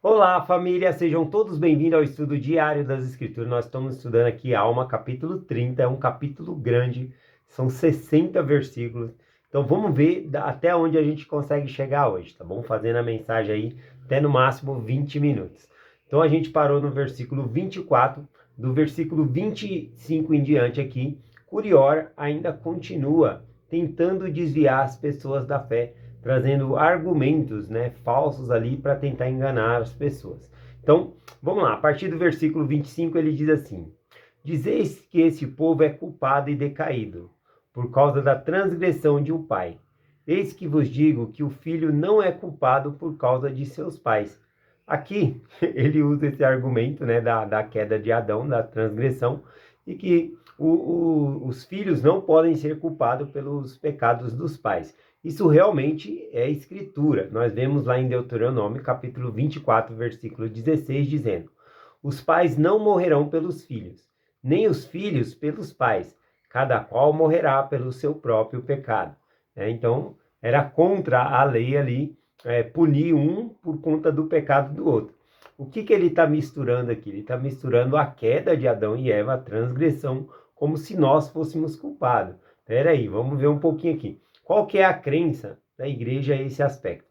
Olá, família, sejam todos bem-vindos ao estudo diário das Escrituras. Nós estamos estudando aqui Alma, capítulo 30, é um capítulo grande, são 60 versículos. Então vamos ver até onde a gente consegue chegar hoje, tá bom? Fazendo a mensagem aí até no máximo 20 minutos. Então a gente parou no versículo 24, do versículo 25 em diante aqui, Curior ainda continua tentando desviar as pessoas da fé, trazendo argumentos, falsos ali para tentar enganar as pessoas. Então, vamos lá, a partir do versículo 25 ele diz assim: Dizeis que esse povo é culpado e decaído, por causa da transgressão de um pai. Eis que vos digo que o filho não é culpado por causa de seus pais. Aqui ele usa esse argumento, da queda de Adão, da transgressão, e que os filhos não podem ser culpados pelos pecados dos pais. Isso realmente é escritura. Nós vemos lá em Deuteronômio, capítulo 24, versículo 16, dizendo: Os pais não morrerão pelos filhos, nem os filhos pelos pais. Cada qual morrerá pelo seu próprio pecado. Então, era contra a lei ali, punir um por conta do pecado do outro. O que ele está misturando aqui? Ele está misturando a queda de Adão e Eva, a transgressão, como se nós fôssemos culpados. Espera aí, vamos ver um pouquinho aqui. Qual que é a crença da igreja a esse aspecto?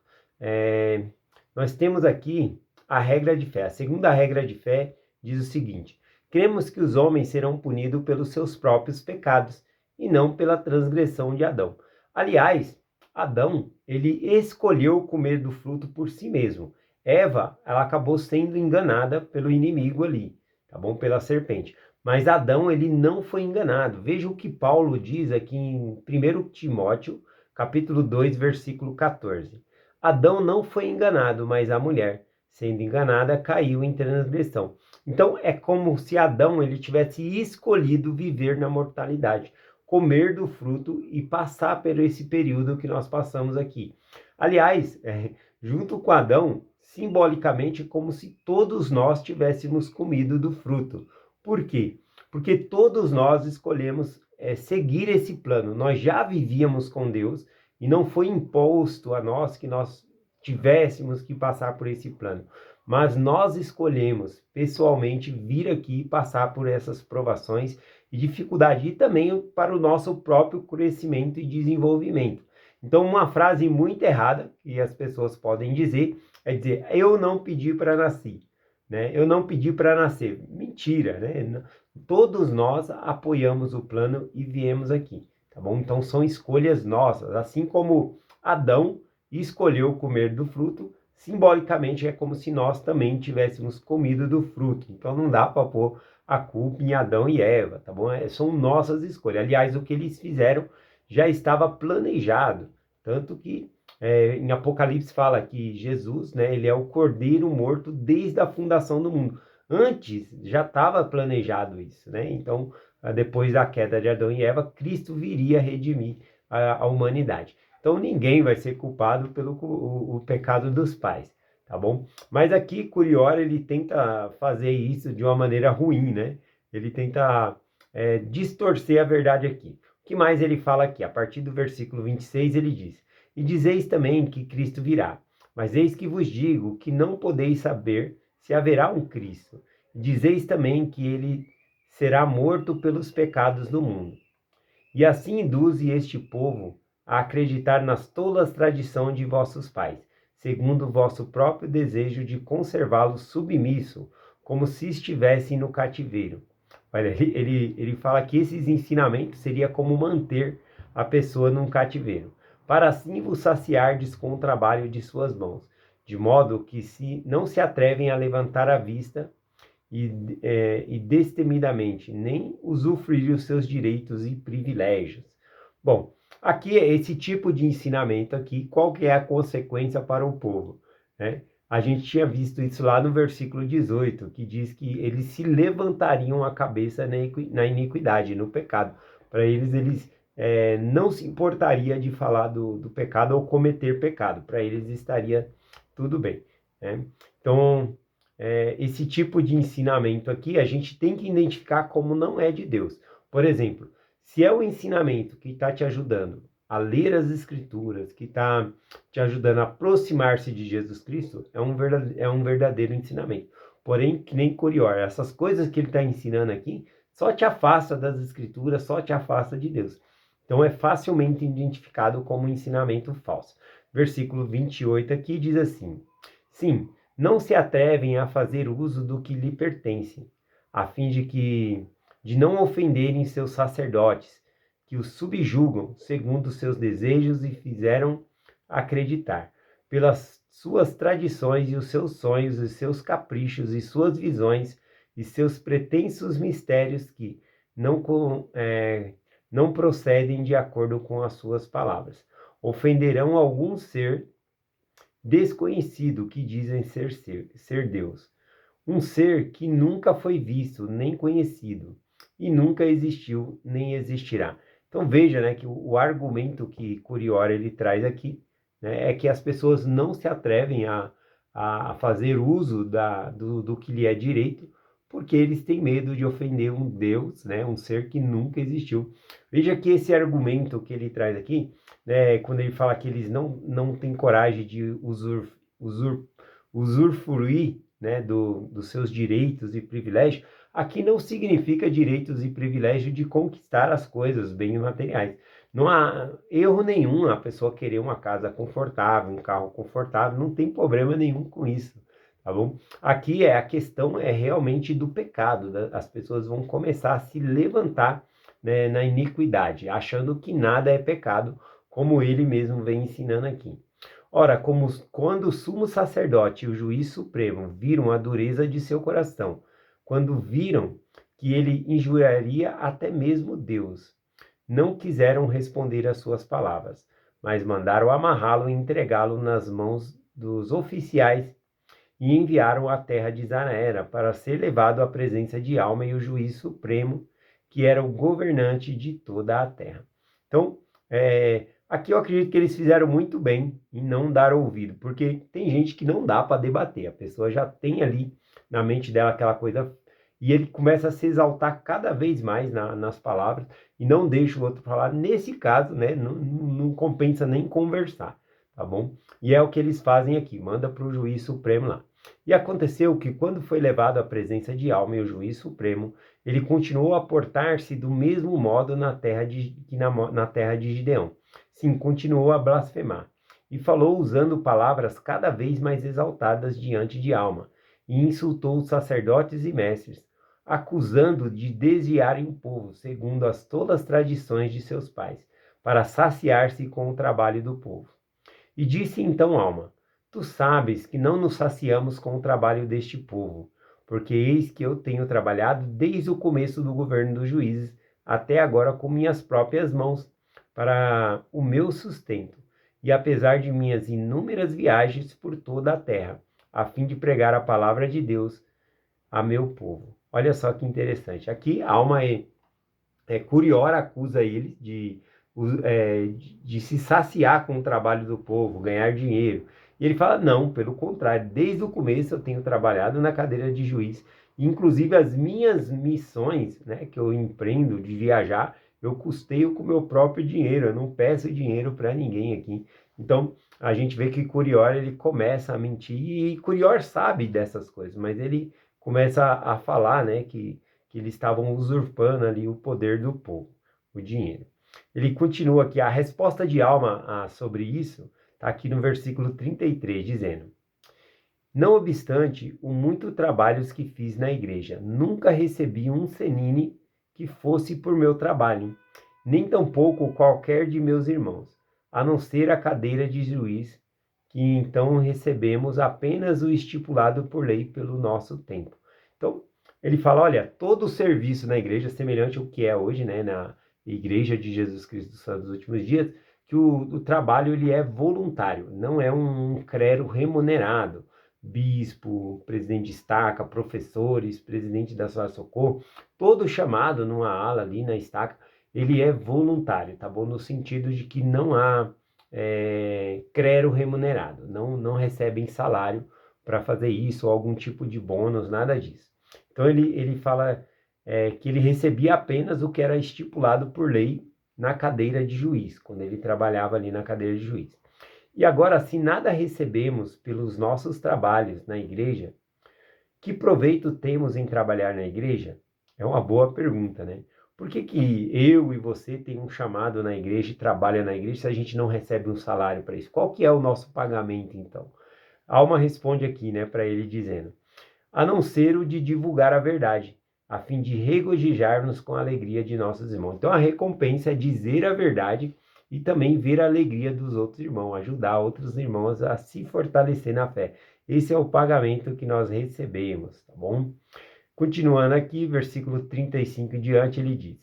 Nós temos aqui a regra de fé. A segunda regra de fé diz o seguinte: cremos que os homens serão punidos pelos seus próprios pecados e não pela transgressão de Adão. Aliás, Adão, ele escolheu comer do fruto por si mesmo. Eva, ela acabou sendo enganada pelo inimigo ali, tá bom? Pela serpente. Mas Adão, ele não foi enganado. Veja o que Paulo diz aqui em 1 Timóteo, capítulo 2, versículo 14. Adão não foi enganado, mas a mulher, sendo enganada, caiu em transgressão. Então, é como se Adão ele tivesse escolhido viver na mortalidade, comer do fruto e passar por esse período que nós passamos aqui. Aliás, junto com Adão, simbolicamente, como se todos nós tivéssemos comido do fruto. Por quê? Porque todos nós escolhemos seguir esse plano. Nós já vivíamos com Deus e não foi imposto a nós que nós tivéssemos que passar por esse plano. Mas nós escolhemos pessoalmente vir aqui e passar por essas provações e dificuldade e também para o nosso próprio crescimento e desenvolvimento. Então, uma frase muito errada que as pessoas podem dizer é dizer: eu não pedi para nascer. Eu não pedi para nascer. Mentira, né? Todos nós apoiamos o plano e viemos aqui, tá bom? Então são escolhas nossas, assim como Adão escolheu comer do fruto, simbolicamente é como se nós também tivéssemos comido do fruto. Então não dá para pôr a culpa em Adão e Eva, tá bom? São nossas escolhas. Aliás, o que eles fizeram já estava planejado, tanto que em Apocalipse fala que Jesus, ele é o Cordeiro morto desde a fundação do mundo. Antes já estava planejado isso, Então, depois da queda de Adão e Eva, Cristo viria redimir a humanidade. Então, ninguém vai ser culpado pelo o pecado dos pais, tá bom? Mas aqui, Curior, ele tenta fazer isso de uma maneira ruim, Ele tenta distorcer a verdade aqui. O que mais ele fala aqui? A partir do versículo 26, ele diz: E dizeis também que Cristo virá. Mas eis que vos digo que não podeis saber se haverá um Cristo. Dizeis também que ele será morto pelos pecados do mundo. E assim induze este povo a acreditar nas tolas tradições de vossos pais, segundo o vosso próprio desejo de conservá-los submisso, como se estivessem no cativeiro. Olha, ele fala que esses ensinamentos seria como manter a pessoa num cativeiro, para assim vos saciardes com o trabalho de suas mãos, de modo que não se atrevem a levantar a vista e destemidamente, nem usufruir os seus direitos e privilégios. Bom, aqui esse tipo de ensinamento aqui, qual que é a consequência para o povo, A gente tinha visto isso lá no versículo 18, que diz que eles se levantariam a cabeça na iniquidade, no pecado. Para eles não se importaria de falar do pecado ou cometer pecado. Para eles estaria tudo bem, Então, esse tipo de ensinamento aqui, a gente tem que identificar como não é de Deus. Por exemplo, se é o ensinamento que está te ajudando a ler as Escrituras, que está te ajudando a aproximar-se de Jesus Cristo, é um verdadeiro ensinamento. Porém, que nem Corior, essas coisas que ele está ensinando aqui, só te afasta das Escrituras, só te afasta de Deus. Então, é facilmente identificado como um ensinamento falso. Versículo 28 aqui diz assim: sim, não se atrevem a fazer uso do que lhe pertence, a fim de não ofenderem seus sacerdotes, que os subjugam segundo seus desejos e fizeram acreditar, pelas suas tradições e os seus sonhos, e seus caprichos e suas visões e seus pretensos mistérios que não procedem de acordo com as suas palavras. Ofenderão algum ser desconhecido que dizem ser Deus, um ser que nunca foi visto nem conhecido e nunca existiu nem existirá. Então veja, né, que o argumento que Coriora ele traz aqui, né, é que as pessoas não se atrevem a fazer uso do que lhe é direito, porque eles têm medo de ofender um Deus, né, um ser que nunca existiu. Veja que esse argumento que ele traz aqui, né, quando ele fala que eles não têm coragem de usufruir, né, dos seus direitos e privilégios, aqui não significa direitos e privilégios de conquistar as coisas, bens materiais. Não há erro nenhum a pessoa querer uma casa confortável, um carro confortável, não tem problema nenhum com isso, tá bom? Aqui a questão é realmente do pecado, as pessoas vão começar a se levantar, né, na iniquidade, achando que nada é pecado, como ele mesmo vem ensinando aqui. Ora, quando o sumo sacerdote e o juiz supremo viram a dureza de seu coração, quando viram que ele injuriaria até mesmo Deus, não quiseram responder às suas palavras, mas mandaram amarrá-lo e entregá-lo nas mãos dos oficiais e enviaram à terra de Zaraera para ser levado à presença de Alma e o juiz supremo, que era o governante de toda a terra. Então, aqui eu acredito que eles fizeram muito bem em não dar ouvido, porque tem gente que não dá para debater, a pessoa já tem ali na mente dela aquela coisa, e ele começa a se exaltar cada vez mais nas palavras, e não deixa o outro falar. Nesse caso, né, não compensa nem conversar, tá bom? E é o que eles fazem aqui, manda para o juiz supremo lá. E aconteceu que, quando foi levado à presença de Alma e o juiz supremo, ele continuou a portar-se do mesmo modo na terra de Gideão. Sim, continuou a blasfemar. E falou usando palavras cada vez mais exaltadas diante de Alma. E insultou os sacerdotes e mestres, acusando de desviarem o povo, segundo as todas as tradições de seus pais, para saciar-se com o trabalho do povo. E disse então Alma: tu sabes que não nos saciamos com o trabalho deste povo, porque eis que eu tenho trabalhado desde o começo do governo dos juízes até agora com minhas próprias mãos para o meu sustento, e apesar de minhas inúmeras viagens por toda a terra, a fim de pregar a palavra de Deus a meu povo. Olha só que interessante. Aqui Alma Curiora acusa ele de se saciar com o trabalho do povo, ganhar dinheiro. E ele fala, não, pelo contrário, desde o começo eu tenho trabalhado na cadeira de juiz. Inclusive as minhas missões, né, que eu empreendo de viajar, eu custeio com o meu próprio dinheiro, eu não peço dinheiro para ninguém aqui. Então, a gente vê que Curior ele começa a mentir, e Curior sabe dessas coisas, mas ele começa a falar, né, que eles estavam usurpando ali o poder do povo, o dinheiro. Ele continua aqui, a resposta de Alma sobre isso está aqui no versículo 33, dizendo: não obstante o muito trabalhos que fiz na igreja, nunca recebi um cenine que fosse por meu trabalho, nem tampouco qualquer de meus irmãos, a não ser a cadeira de juiz, que então recebemos apenas o estipulado por lei pelo nosso tempo. Então, ele fala, olha, todo o serviço na igreja, semelhante ao que é hoje, né, na Igreja de Jesus Cristo dos Últimos Dias, que o trabalho ele é voluntário, não é um clero remunerado. Bispo, presidente de estaca, professores, presidente da Socorro, todo chamado numa ala ali na estaca, ele é voluntário, tá bom? No sentido de que não há clero remunerado, não recebem salário para fazer isso, ou algum tipo de bônus, nada disso. Então ele fala que ele recebia apenas o que era estipulado por lei, na cadeira de juiz, quando ele trabalhava ali na cadeira de juiz. E agora, se nada recebemos pelos nossos trabalhos na igreja, que proveito temos em trabalhar na igreja? É uma boa pergunta, né? Por que que eu e você tem um chamado na igreja e trabalha na igreja se a gente não recebe um salário para isso? Qual que é o nosso pagamento, então? Alma responde aqui, né, para ele dizendo: a não ser o de divulgar a verdade, a fim de regozijar-nos com a alegria de nossos irmãos. Então a recompensa é dizer a verdade e também ver a alegria dos outros irmãos, ajudar outros irmãos a se fortalecer na fé. Esse é o pagamento que nós recebemos, tá bom? Continuando aqui, versículo 35 em diante, ele diz: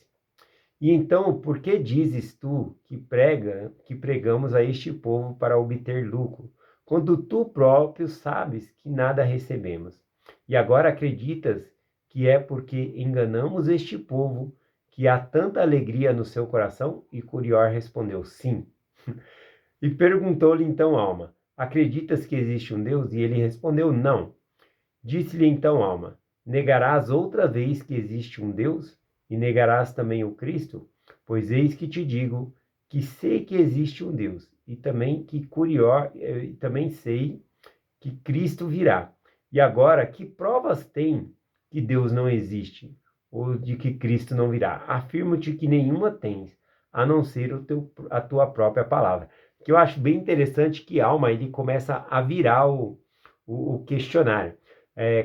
e então, por que dizes tu que pregamos a este povo para obter lucro, quando tu próprio sabes que nada recebemos? E agora acreditas que é porque enganamos este povo que há tanta alegria no seu coração? E Curior respondeu: sim. E perguntou-lhe então Alma: acreditas que existe um Deus? E ele respondeu: não. Disse-lhe então Alma: negarás outra vez que existe um Deus? E negarás também o Cristo? Pois eis que te digo que sei que existe um Deus, e também também sei que Cristo virá. E agora, que provas tem que Deus não existe, ou de que Cristo não virá? Afirmo-te que nenhuma tens, a não ser a tua própria palavra. Que eu acho bem interessante que Alma ele começa a virar o questionário.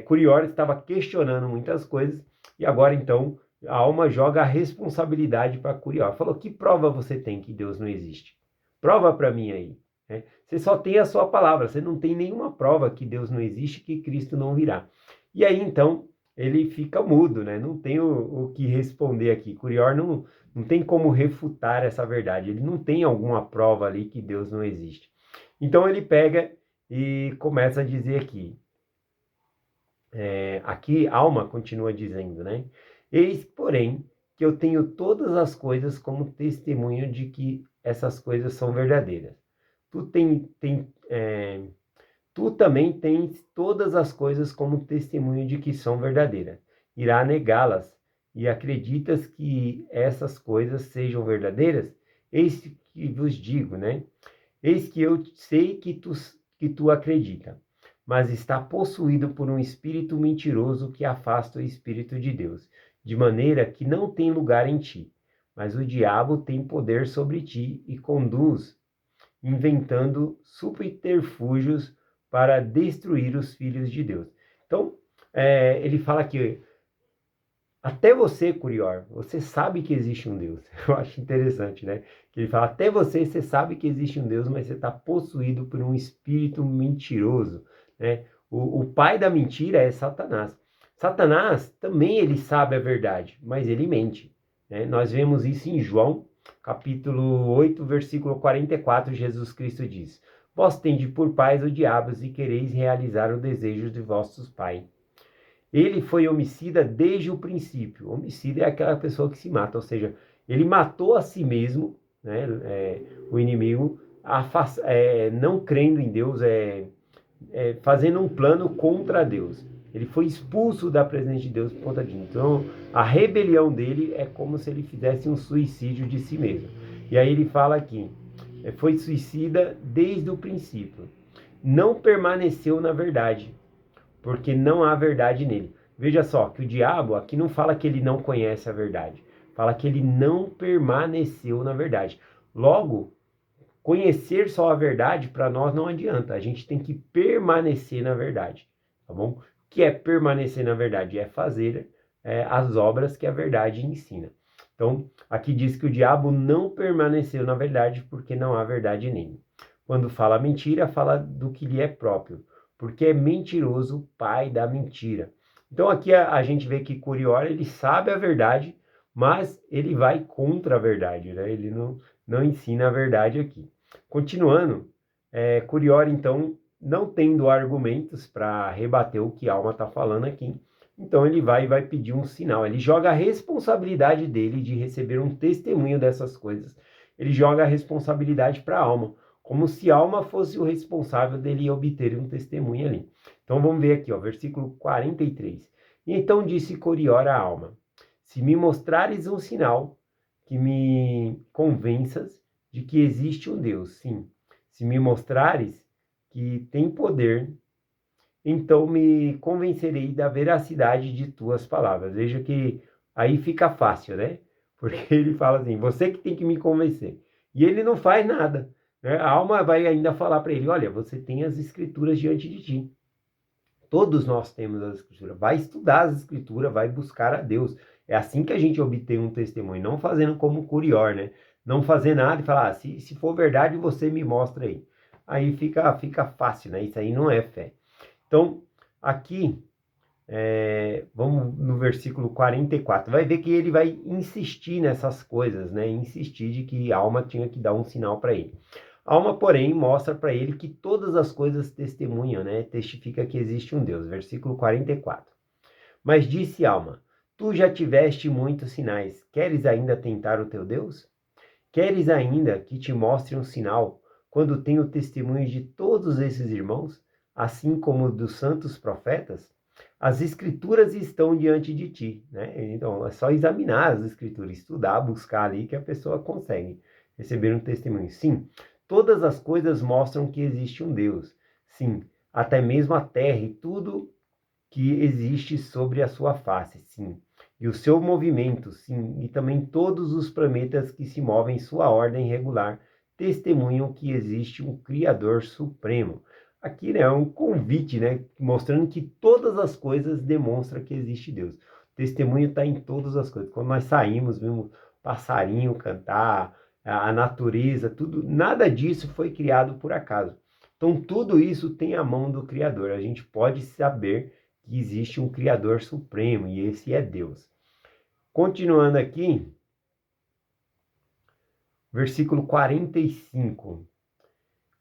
Curior estava questionando muitas coisas, e agora então a Alma joga a responsabilidade para Curior. Falou: que prova você tem que Deus não existe? Prova para mim aí. Né? Você só tem a sua palavra, você não tem nenhuma prova que Deus não existe, que Cristo não virá. E aí então ele fica mudo, né? Não tem o que responder aqui. Curior não tem como refutar essa verdade, ele não tem alguma prova ali que Deus não existe. Então ele pega e começa a dizer aqui, aqui Alma continua dizendo, né? Eis, porém, que eu tenho todas as coisas como testemunho de que essas coisas são verdadeiras. Tu, tu também tens todas as coisas como testemunho de que são verdadeiras. Irá negá-las e acreditas que essas coisas sejam verdadeiras? Eis que vos digo, né? Eis que eu sei que tu acredita, mas está possuído por um espírito mentiroso que afasta o Espírito de Deus, de maneira que não tem lugar em ti. Mas o diabo tem poder sobre ti e conduz, inventando subterfúgios para destruir os filhos de Deus. Então, ele fala que até você, Curior, você sabe que existe um Deus. Eu acho interessante, né? Que ele fala, até você sabe que existe um Deus, mas você está possuído por um espírito mentiroso, né? O pai da mentira é Satanás. Satanás também ele sabe a verdade, mas ele mente, né? Nós vemos isso em João, capítulo 8, versículo 44, Jesus Cristo diz: vós tendes por pais o diabo e quereis realizar o desejo de vossos pais. Ele foi homicida desde o princípio. Homicida é aquela pessoa que se mata, ou seja, ele matou a si mesmo, né, o inimigo, não crendo em Deus, fazendo um plano contra Deus. Ele foi expulso da presença de Deus por conta disso. Então, a rebelião dele é como se ele fizesse um suicídio de si mesmo. E aí ele fala aqui, foi suicida desde o princípio. Não permaneceu na verdade, porque não há verdade nele. Veja só, que o diabo aqui não fala que ele não conhece a verdade, fala que ele não permaneceu na verdade. Logo, conhecer só a verdade para nós não adianta, a gente tem que permanecer na verdade, tá bom? O que é permanecer na verdade? É fazer as obras que a verdade ensina. Então, aqui diz que o diabo não permaneceu na verdade porque não há verdade nele. Quando fala mentira, fala do que lhe é próprio, porque é mentiroso, pai da mentira. Então aqui a gente vê que Curior, ele sabe a verdade, mas ele vai contra a verdade, né? Ele não ensina a verdade aqui. Continuando, Curior, então, não tendo argumentos para rebater o que Alma está falando aqui, então ele vai pedir um sinal. Ele joga a responsabilidade dele de receber um testemunho dessas coisas. Ele joga a responsabilidade para a Alma, como se a Alma fosse o responsável dele obter um testemunho ali. Então vamos ver aqui, ó, versículo 43. E então disse Corior à Alma: se me mostrares um sinal que me convenças de que existe um Deus. Sim, se me mostrares que tem poder, então me convencerei da veracidade de tuas palavras. Veja que aí fica fácil, né? Porque ele fala assim, você que tem que me convencer. E ele não faz nada, né? A alma vai ainda falar para ele, olha, você tem as escrituras diante de ti. Todos nós temos as escrituras. Vai estudar as escrituras, vai buscar a Deus. É assim que a gente obtém um testemunho, não fazendo como Curior, né? Não fazer nada e falar, se for verdade, você me mostra aí. Aí fica fácil, né? Isso aí não é fé. Então, aqui, vamos no versículo 44, vai ver que ele vai insistir nessas coisas, né? Insistir de que a alma tinha que dar um sinal para ele. A alma, porém, mostra para ele que todas as coisas testemunham, né? Testifica que existe um Deus. Versículo 44. Mas disse a alma, tu já tiveste muitos sinais, queres ainda tentar o teu Deus? Queres ainda que te mostre um sinal, quando tenho testemunho de todos esses irmãos, assim como dos santos profetas? As escrituras estão diante de ti, né? Então, é só examinar as escrituras, estudar, buscar ali que a pessoa consegue receber um testemunho. Sim, todas as coisas mostram que existe um Deus. Sim, até mesmo a terra e tudo que existe sobre a sua face, sim. E o seu movimento, sim, e também todos os planetas que se movem em sua ordem regular, testemunham que existe um Criador Supremo. Aqui, né, é um convite, né, mostrando que todas as coisas demonstram que existe Deus. O testemunho está em todas as coisas. Quando nós saímos, vimos passarinho cantar, a natureza, tudo, nada disso foi criado por acaso. Então, tudo isso tem a mão do Criador. A gente pode saber que existe um Criador Supremo, e esse é Deus. Continuando aqui, versículo 45.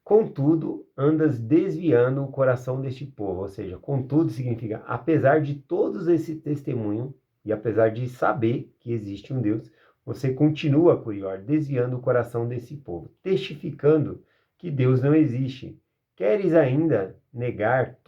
Contudo, andas desviando o coração deste povo. Ou seja, contudo significa, apesar de todos esse testemunho, e apesar de saber que existe um Deus, você continua, Curior, desviando o coração desse povo, testificando que Deus não existe. Queres ainda negar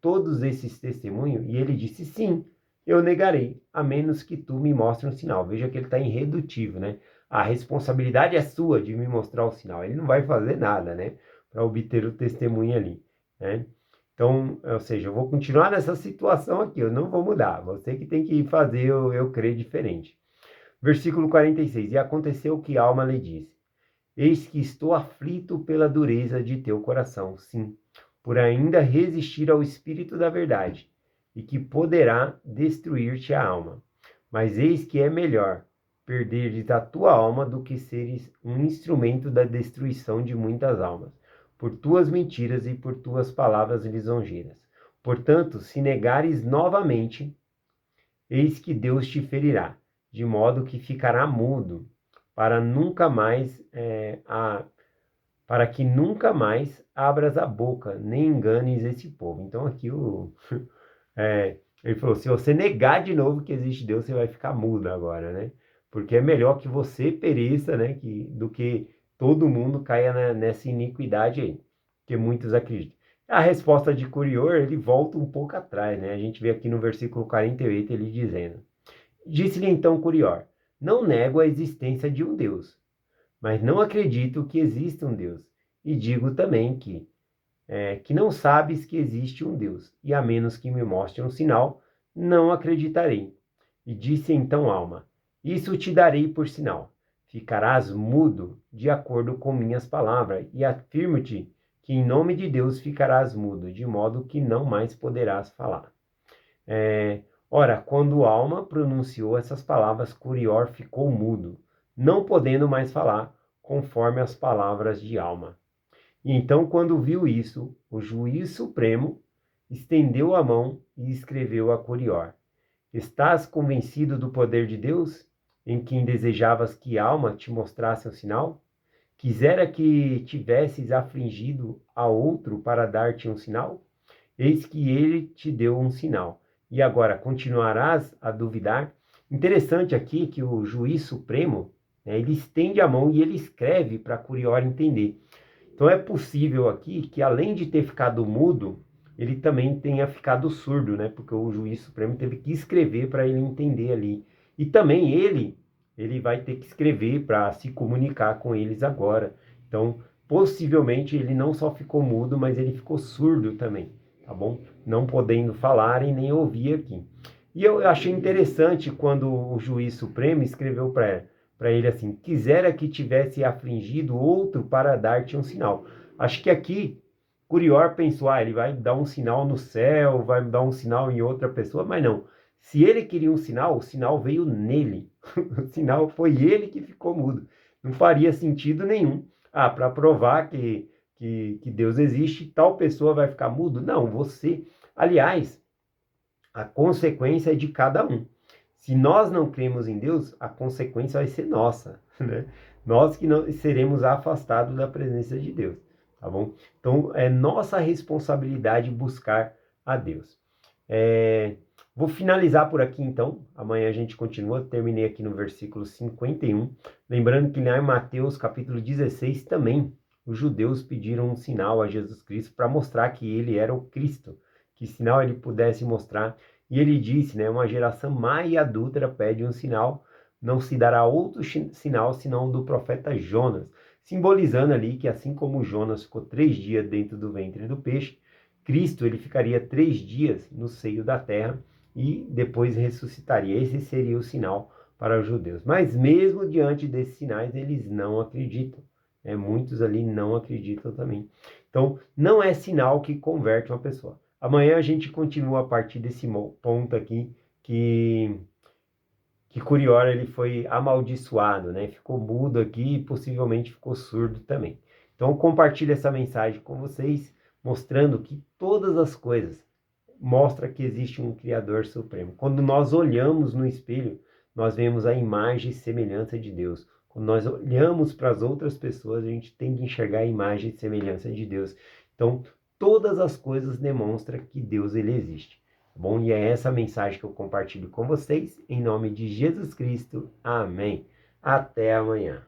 todos esses testemunhos? E ele disse, sim, eu negarei, a menos que tu me mostres um sinal. Veja que ele está irredutivo, né? A responsabilidade é sua de me mostrar o sinal. Ele não vai fazer nada, né? Para obter o testemunho ali, né? Então, ou seja, eu vou continuar nessa situação aqui, eu não vou mudar. Você que tem que fazer eu crer diferente. Versículo 46. E aconteceu que a alma lhe disse, eis que estou aflito pela dureza de teu coração, sim, por ainda resistir ao Espírito da verdade, e que poderá destruir-te a alma. Mas eis que é melhor perderes a tua alma do que seres um instrumento da destruição de muitas almas, por tuas mentiras e por tuas palavras lisonjeiras. Portanto, se negares novamente, eis que Deus te ferirá, de modo que ficará mudo, para nunca mais para que nunca mais abras a boca, nem enganes esse povo. Então aqui ele falou, se você negar de novo que existe Deus, você vai ficar mudo agora, né? Porque é melhor que você pereça, né? Do que todo mundo caia nessa iniquidade aí, que muitos acreditam. A resposta de Curior, ele volta um pouco atrás, né? A gente vê aqui no versículo 48 ele dizendo, disse-lhe então Curior, não nego a existência de um Deus, mas não acredito que exista um Deus. E digo também que não sabes que existe um Deus, e a menos que me mostre um sinal, não acreditarei. E disse então Alma, isso te darei por sinal. Ficarás mudo de acordo com minhas palavras, e afirmo-te que em nome de Deus ficarás mudo, de modo que não mais poderás falar. Ora, quando Alma pronunciou essas palavras, Curior ficou mudo, não podendo mais falar, conforme as palavras de Alma. E então, quando viu isso, o juiz supremo estendeu a mão e escreveu a Curior, estás convencido do poder de Deus, em quem desejavas que Alma te mostrasse um sinal? Quisera que tivesses afligido a outro para dar-te um sinal? Eis que ele te deu um sinal. E agora, continuarás a duvidar? Interessante aqui que o juiz supremo, né, ele estende a mão e ele escreve para Curior entender. Então é possível aqui que, além de ter ficado mudo, ele também tenha ficado surdo, né? Porque o juiz supremo teve que escrever para ele entender ali. E também ele vai ter que escrever para se comunicar com eles agora. Então, possivelmente ele não só ficou mudo, mas ele ficou surdo também, tá bom? Não podendo falar e nem ouvir aqui. E eu achei interessante quando o juiz supremo escreveu para ele assim: quisera que tivesse afligido outro para dar-te um sinal. Acho que aqui Curior pensou, ele vai dar um sinal no céu, vai dar um sinal em outra pessoa, mas não. Se ele queria um sinal, o sinal veio nele. O sinal foi ele que ficou mudo. Não faria sentido nenhum. Para provar que Deus existe, tal pessoa vai ficar mudo? Não, você. Aliás, a consequência é de cada um. Se nós não cremos em Deus, a consequência vai ser nossa, né? Nós que não seremos afastados da presença de Deus, tá bom? Então, é nossa responsabilidade buscar a Deus. Vou finalizar por aqui, então. Amanhã a gente continua. Terminei aqui no versículo 51. Lembrando que lá em Mateus, capítulo 16, também os judeus pediram um sinal a Jesus Cristo para mostrar que ele era o Cristo. Que sinal ele pudesse mostrar. E ele disse, né, uma geração má e adúltera pede um sinal, não se dará outro sinal senão o do profeta Jonas, simbolizando ali que assim como Jonas ficou 3 dias dentro do ventre do peixe, Cristo ele ficaria 3 dias no seio da terra e depois ressuscitaria. Esse seria o sinal para os judeus. Mas mesmo diante desses sinais, eles não acreditam. Muitos ali não acreditam também. Então, não é sinal que converte uma pessoa. Amanhã a gente continua a partir desse ponto aqui que Curior ele foi amaldiçoado, né? Ficou mudo aqui e possivelmente ficou surdo também. Então compartilho essa mensagem com vocês, mostrando que todas as coisas mostram que existe um Criador Supremo. Quando nós olhamos no espelho, nós vemos a imagem e semelhança de Deus. Quando nós olhamos para as outras pessoas, a gente tem que enxergar a imagem e semelhança de Deus. Então, todas as coisas demonstram que Deus ele existe. Tá bom? E é essa mensagem que eu compartilho com vocês, em nome de Jesus Cristo. Amém. Até amanhã.